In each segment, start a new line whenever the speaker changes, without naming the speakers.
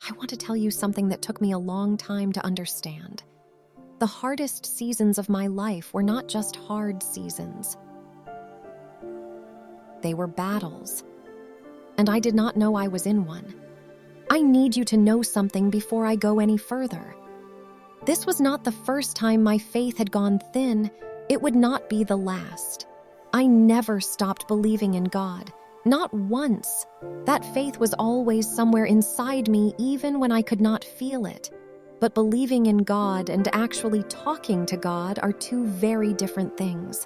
I want to tell you something that took me a long time to understand. The hardest seasons of my life were not just hard seasons. They were battles, and I did not know I was in one. I need you to know something before I go any further. This was not the first time my faith had gone thin. It would not be the last. I never stopped believing in God. Not once. That faith was always somewhere inside me, even when I could not feel it. But believing in God and actually talking to God are two very different things.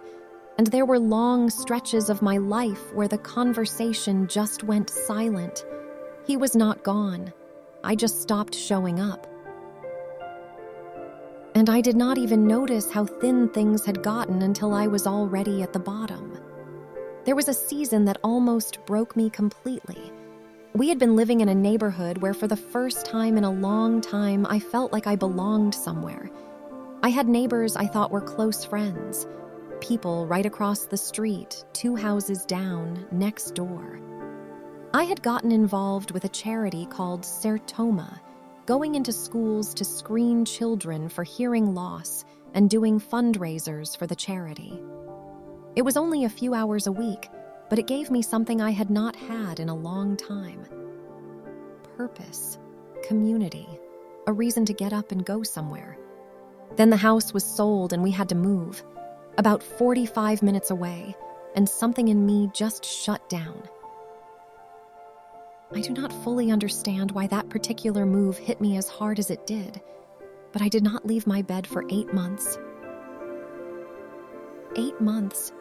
And there were long stretches of my life where the conversation just went silent. He was not gone. I just stopped showing up. And I did not even notice how thin things had gotten until I was already at the bottom. There was a season that almost broke me completely. We had been living in a neighborhood where for the first time in a long time, I felt like I belonged somewhere. I had neighbors I thought were close friends, people right across the street, 2 houses down, next door. I had gotten involved with a charity called Sertoma, going into schools to screen children for hearing loss and doing fundraisers for the charity. It was only a few hours a week, but it gave me something I had not had in a long time. Purpose, community, a reason to get up and go somewhere. Then the house was sold and we had to move, about 45 minutes away, and something in me just shut down. I do not fully understand why that particular move hit me as hard as it did, but I did not leave my bed for 8 months. 8 months.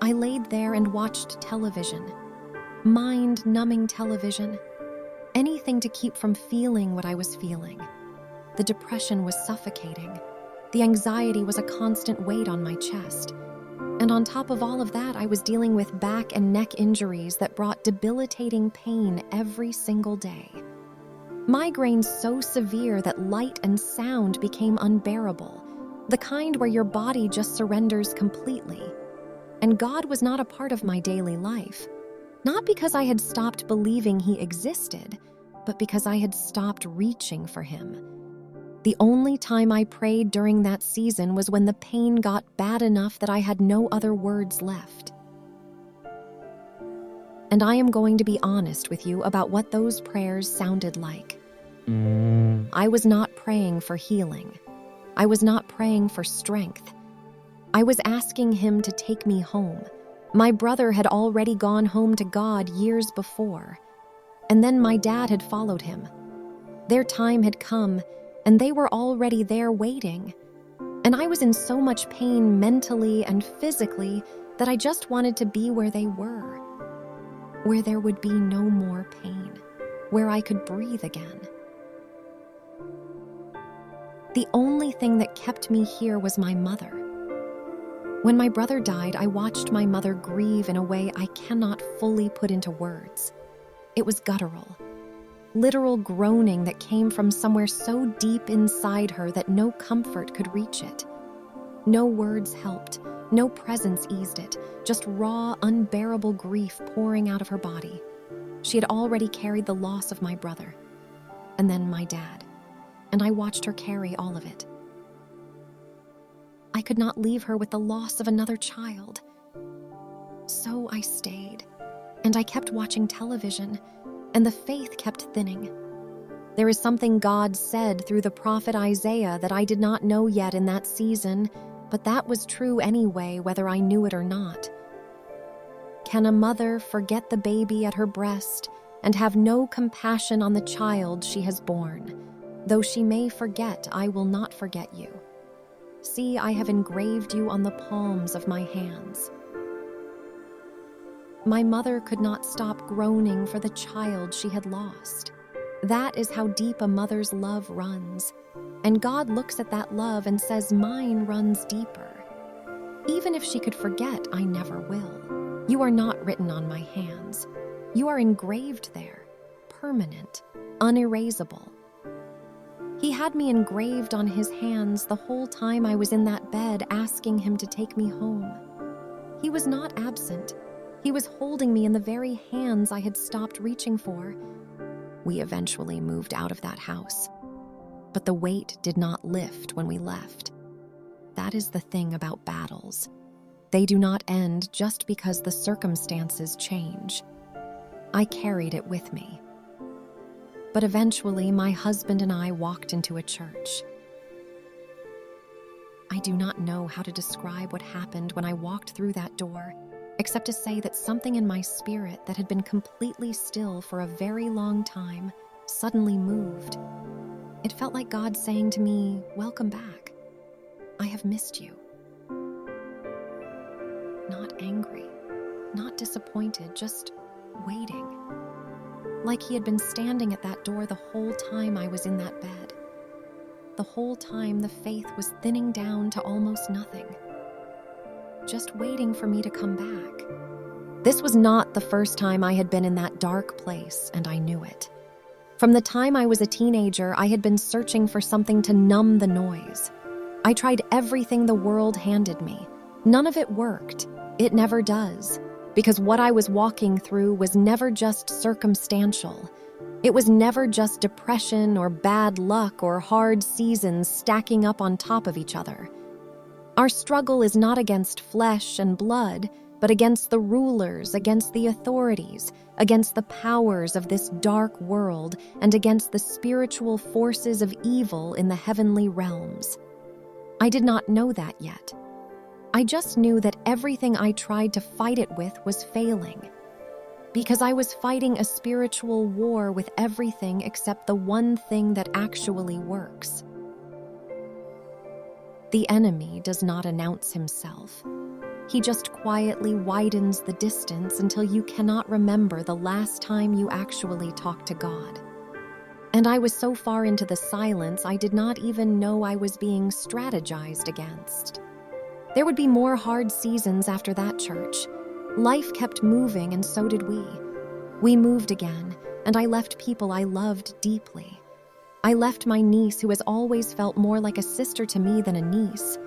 I laid there and watched television, mind-numbing television, anything to keep from feeling what I was feeling. The depression was suffocating. The anxiety was a constant weight on my chest. And on top of all of that, I was dealing with back and neck injuries that brought debilitating pain every single day. Migraines so severe that light and sound became unbearable, the kind where your body just surrenders completely. And God was not a part of my daily life, not because I had stopped believing He existed, but because I had stopped reaching for Him. The only time I prayed during that season was when the pain got bad enough that I had no other words left. And I am going to be honest with you about what those prayers sounded like. I was not praying for healing. I was not praying for strength. I was asking Him to take me home. My brother had already gone home to God years before, and then my dad had followed him. Their time had come, and they were already there waiting. And I was in so much pain mentally and physically that I just wanted to be where they were, where there would be no more pain, where I could breathe again. The only thing that kept me here was my mother. When my brother died, I watched my mother grieve in a way I cannot fully put into words. It was guttural. Literal groaning that came from somewhere so deep inside her that no comfort could reach it. No words helped, no presence eased it, just raw, unbearable grief pouring out of her body. She had already carried the loss of my brother, and then my dad, and I watched her carry all of it. I could not leave her with the loss of another child. So I stayed, and I kept watching television, and the faith kept thinning. There is something God said through the prophet Isaiah that I did not know yet in that season, but that was true anyway, whether I knew it or not. Can a mother forget the baby at her breast and have no compassion on the child she has borne? Though she may forget, I will not forget you. See, I have engraved you on the palms of my hands. My mother could not stop groaning for the child she had lost. That is how deep a mother's love runs. And God looks at that love and says, mine runs deeper. Even if she could forget, I never will. You are not written on my hands. You are engraved there, permanent, unerasable. He had me engraved on His hands the whole time I was in that bed asking Him to take me home. He was not absent. He was holding me in the very hands I had stopped reaching for. We eventually moved out of that house. But the weight did not lift when we left. That is the thing about battles. They do not end just because the circumstances change. I carried it with me. But eventually, my husband and I walked into a church. I do not know how to describe what happened when I walked through that door, except to say that something in my spirit that had been completely still for a very long time suddenly moved. It felt like God saying to me, "Welcome back. I have missed you." Not angry, not disappointed, just waiting. Like he had been standing at that door the whole time I was in that bed. The whole time the faith was thinning down to almost nothing. Just waiting for me to come back. This was not the first time I had been in that dark place, and I knew it. From the time I was a teenager, I had been searching for something to numb the noise. I tried everything the world handed me. None of it worked. It never does. Because what I was walking through was never just circumstantial. It was never just depression or bad luck or hard seasons stacking up on top of each other. Our struggle is not against flesh and blood, but against the rulers, against the authorities, against the powers of this dark world, and against the spiritual forces of evil in the heavenly realms. I did not know that yet. I just knew that everything I tried to fight it with was failing. Because I was fighting a spiritual war with everything except the one thing that actually works. The enemy does not announce himself. He just quietly widens the distance until you cannot remember the last time you actually talked to God. And I was so far into the silence, I did not even know I was being strategized against. There would be more hard seasons after that church. Life kept moving, and so did we. We moved again, and I left people I loved deeply. I left my niece, who has always felt more like a sister to me than a niece.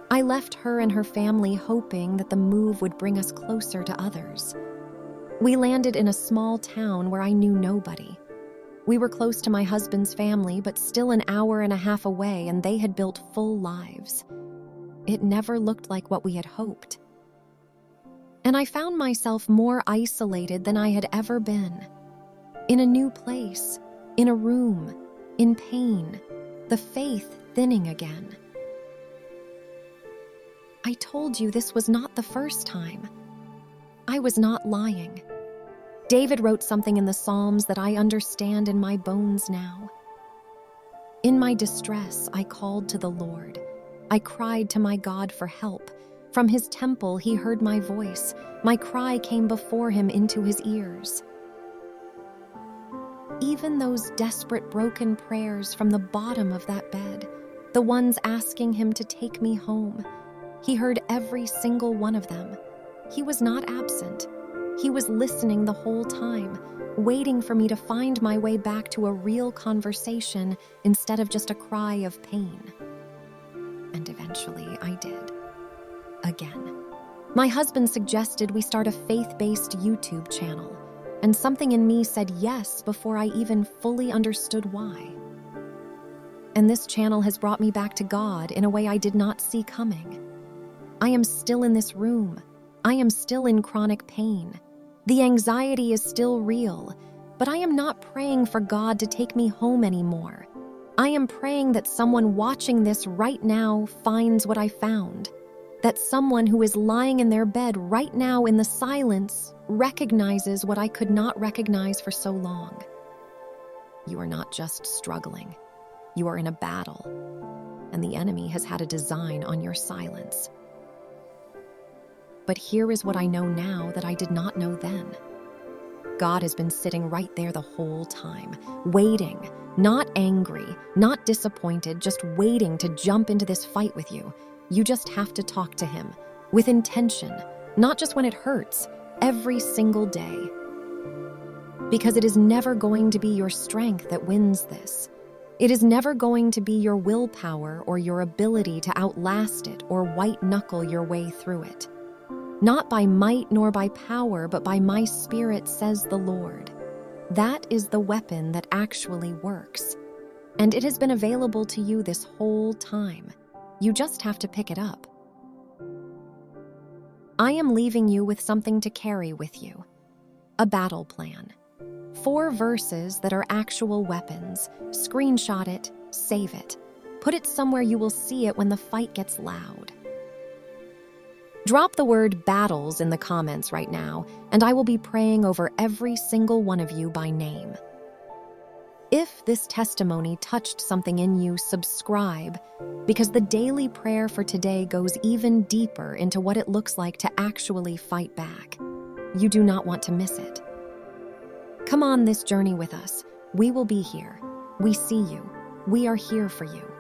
I left her and her family hoping that the move would bring us closer to others. We landed in a small town where I knew nobody. We were close to my husband's family, but still an hour and a half away, and they had built full lives. It never looked like what we had hoped. And I found myself more isolated than I had ever been. In a new place, in a room, in pain, the faith thinning again. I told you this was not the first time. I was not lying. David wrote something in the Psalms that I understand in my bones now. In my distress, I called to the Lord. I cried to my God for help. From his temple, he heard my voice. My cry came before him into his ears. Even those desperate, broken prayers from the bottom of that bed, the ones asking him to take me home, he heard every single one of them. He was not absent. He was listening the whole time, waiting for me to find my way back to a real conversation instead of just a cry of pain. And eventually I did. Again. My husband suggested we start a faith-based YouTube channel, and something in me said yes before I even fully understood why. And this channel has brought me back to God in a way I did not see coming. I am still in this room. I am still in chronic pain. The anxiety is still real, but I am not praying for God to take me home anymore. I am praying that someone watching this right now finds what I found. That someone who is lying in their bed right now in the silence recognizes what I could not recognize for so long. You are not just struggling. You are in a battle, and the enemy has had a design on your silence. But here is what I know now that I did not know then. God has been sitting right there the whole time, waiting, not angry, not disappointed, just waiting to jump into this fight with you. You just have to talk to him, with intention, not just when it hurts, every single day. Because it is never going to be your strength that wins this. It is never going to be your willpower or your ability to outlast it or white-knuckle your way through it. Not by might nor by power, but by my Spirit, says the Lord. That is the weapon that actually works. And it has been available to you this whole time. You just have to pick it up. I am leaving you with something to carry with you. A battle plan. 4 verses that are actual weapons. Screenshot it, save it. Put it somewhere you will see it when the fight gets loud. Drop the word battles in the comments right now, and I will be praying over every single one of you by name. If this testimony touched something in you, subscribe, because the daily prayer for today goes even deeper into what it looks like to actually fight back. You do not want to miss it. Come on this journey with us. We will be here. We see you. We are here for you.